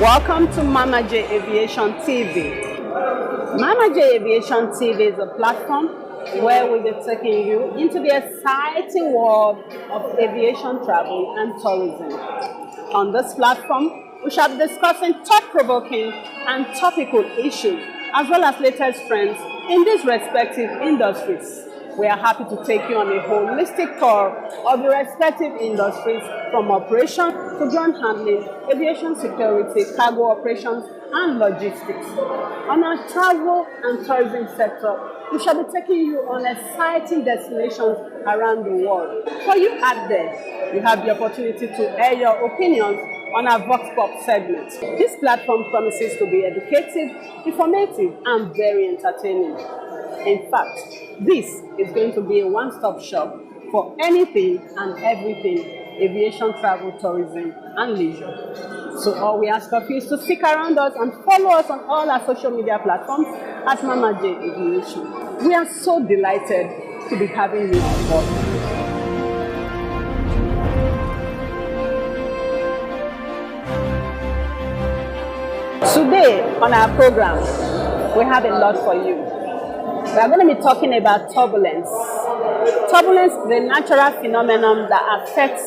Welcome to Mama J Aviation TV. Mama J Aviation TV is a platform where we'll be taking you into the exciting world of aviation travel and tourism. On this platform, we shall be discussing thought-provoking and topical issues, as well as latest trends in these respective industries. We are happy to take you on a holistic tour of the respective industries, from operation to ground handling, aviation security, cargo operations, and logistics. On our travel and tourism sector, we shall be taking you on exciting destinations around the world. For you out there, you have the opportunity to air your opinions on our Vox Pop segment. This platform promises to be educative, informative, and very entertaining. In fact, this is going to be a one-stop shop for anything and everything aviation, travel, tourism, and leisure. So all we ask of you is to stick around us and follow us on all our social media platforms at Mama J Aviation. We are so delighted to be having you on board. Today on our program, we have a lot for you. We are going to be talking about turbulence. Turbulence is a natural phenomenon that affects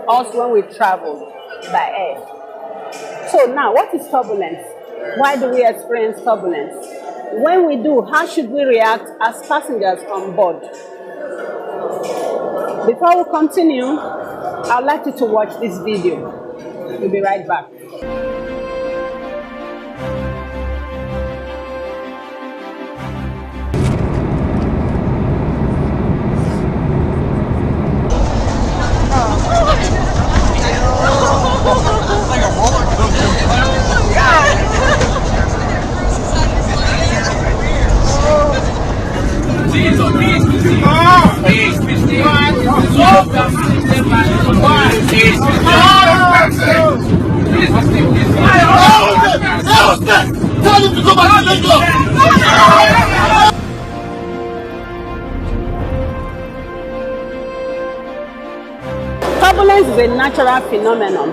us when we travel by air. So now, what is turbulence? Why do we experience turbulence? When we do, how should we react as passengers on board? Before we continue, I would like you to watch this video. We'll be right back. Turbulence is a natural phenomenon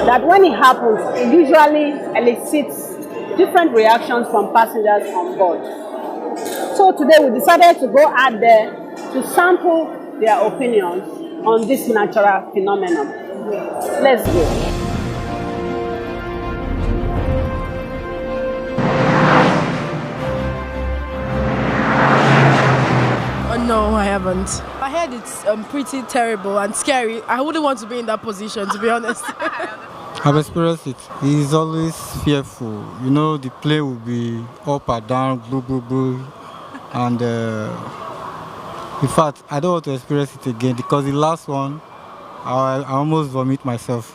that when it happens, it usually elicits different reactions from passengers on board. So today we decided to go out there to sample their opinions on this natural phenomenon. Let's go. No, I haven't. I heard it's pretty terrible and scary. I wouldn't want to be in that position, to be honest. I've experienced it. It's always fearful. You know, the plane will be up and down, boo, boo, boo. And in fact, I don't want to experience it again because the last one, I almost vomit myself.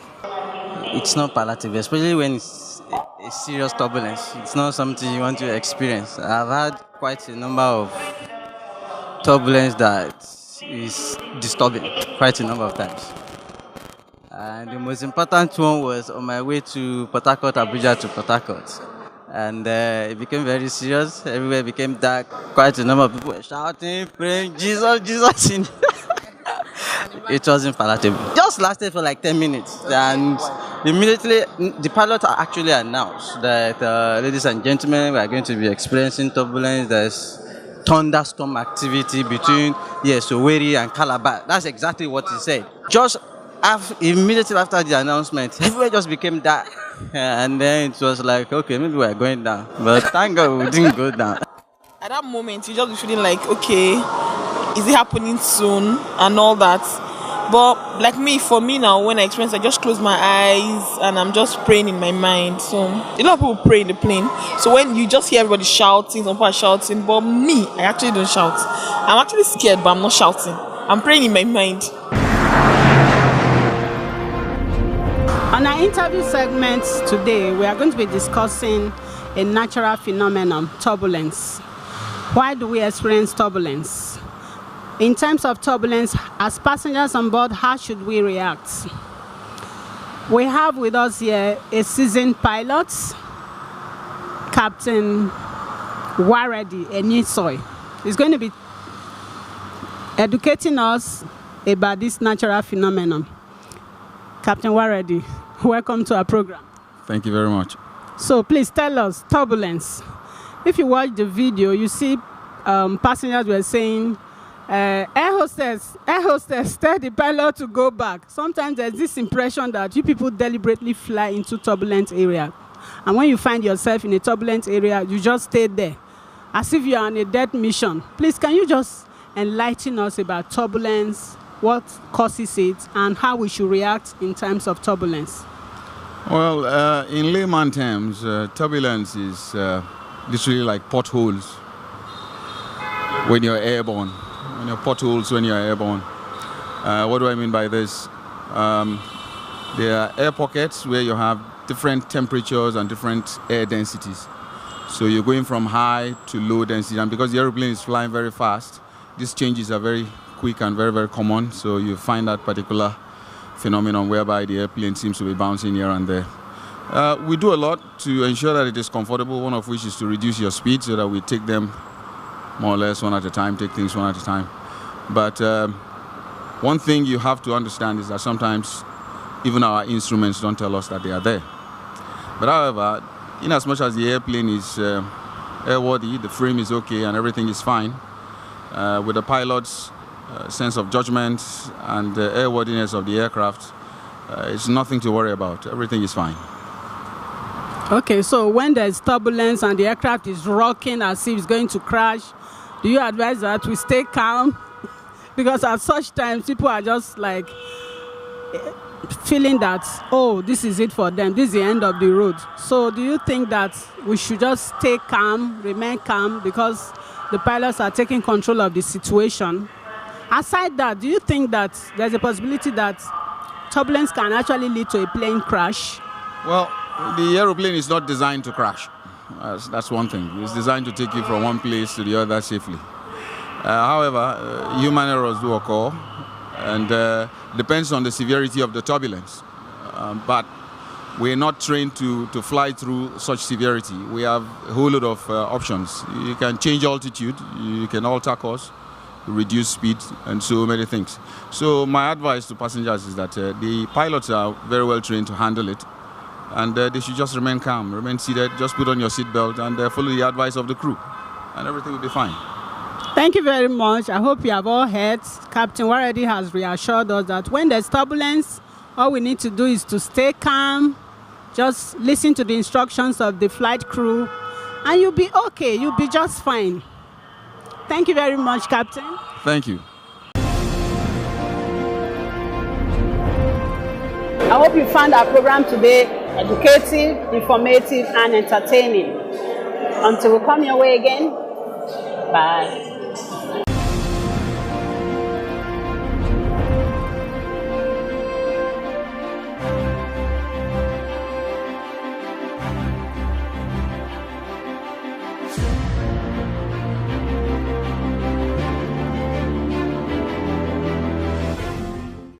It's not palatable, especially when it's a serious turbulence. It's not something you want to experience. I've had quite a number of turbulence that is disturbing quite a number of times. And the most important one was on my way to Port Harcourt, Abuja to Port Harcourt. And it became very serious. Everywhere became dark. Quite a number of people were shouting, praying, Jesus, Jesus. It wasn't palatable. Just lasted for like 10 minutes. And immediately, the pilot actually announced that, ladies and gentlemen, we are going to be experiencing turbulence. There's thunderstorm activity between Owerri and Calabar. That's exactly what he said. Just immediately after the announcement, everywhere just became dark. And then it was like, okay, maybe we're going down. But thank God we didn't go down. At that moment, you just be feeling like, okay, is it happening soon and all that. But like for me now, when I experience, I just close my eyes and I'm just praying in my mind. So a lot of people pray in the plane. So when you just hear everybody shouting, some people are shouting, but me, I actually don't shout. I'm actually scared, but I'm not shouting. I'm praying in my mind. On our interview segment today, we are going to be discussing a natural phenomenon, turbulence. Why do we experience turbulence? In terms of turbulence, as passengers on board, how should we react? We have with us here a seasoned pilot, Captain Waredi Enisoy. He's going to be educating us about this natural phenomenon. Captain Waredi, welcome to our program. Thank you very much. So please tell us, turbulence. If you watch the video, you see passengers were saying, air hostess, tell the pilot to go back. Sometimes there's this impression that you people deliberately fly into turbulent area. And when you find yourself in a turbulent area, you just stay there, as if you are on a death mission. Please, can you just enlighten us about turbulence, what causes it, and how we should react in times of turbulence? Well, in layman terms, turbulence is literally like potholes when you're airborne. When you're potholes when you're airborne. What do I mean by this? There are air pockets where you have different temperatures and different air densities. So you're going from high to low density, and because the airplane is flying very fast, these changes are very quick and very, very common. So you find that particular phenomenon whereby the airplane seems to be bouncing here and there. We do a lot to ensure that it is comfortable, one of which is to reduce your speed so that we take them more or less one at a time, take things one at a time. But one thing you have to understand is that sometimes even our instruments don't tell us that they are there. But however, in as much as the airplane is airworthy, the frame is okay and everything is fine, with the pilot's sense of judgment and the airworthiness of the aircraft, it's nothing to worry about. Everything is fine. Okay, so when there's turbulence and the aircraft is rocking as if it's going to crash, do you advise that we stay calm? Because at such times, people are just like feeling that, oh, this is it for them. This is the end of the road. So do you think that we should just stay calm, remain calm, because the pilots are taking control of the situation? Aside that, do you think that there's a possibility that turbulence can actually lead to a plane crash? Well, the aeroplane is not designed to crash. That's one thing. It's designed to take you from one place to the other safely. However, human errors do occur, and depends on the severity of the turbulence. But we're not trained to fly through such severity. We have a whole lot of options. You can change altitude, you can alter course, reduce speed, and so many things. So my advice to passengers is that the pilots are very well trained to handle it, and they should just remain calm, remain seated, just put on your seatbelt and follow the advice of the crew, and everything will be fine. Thank you very much. I hope you have all heard. Captain Waredi has reassured us that when there's turbulence, all we need to do is to stay calm, just listen to the instructions of the flight crew, and you'll be okay. You'll be just fine. Thank you very much, Captain. Thank you. I hope you found our program today educative, informative, and entertaining. Until we come your way again, bye.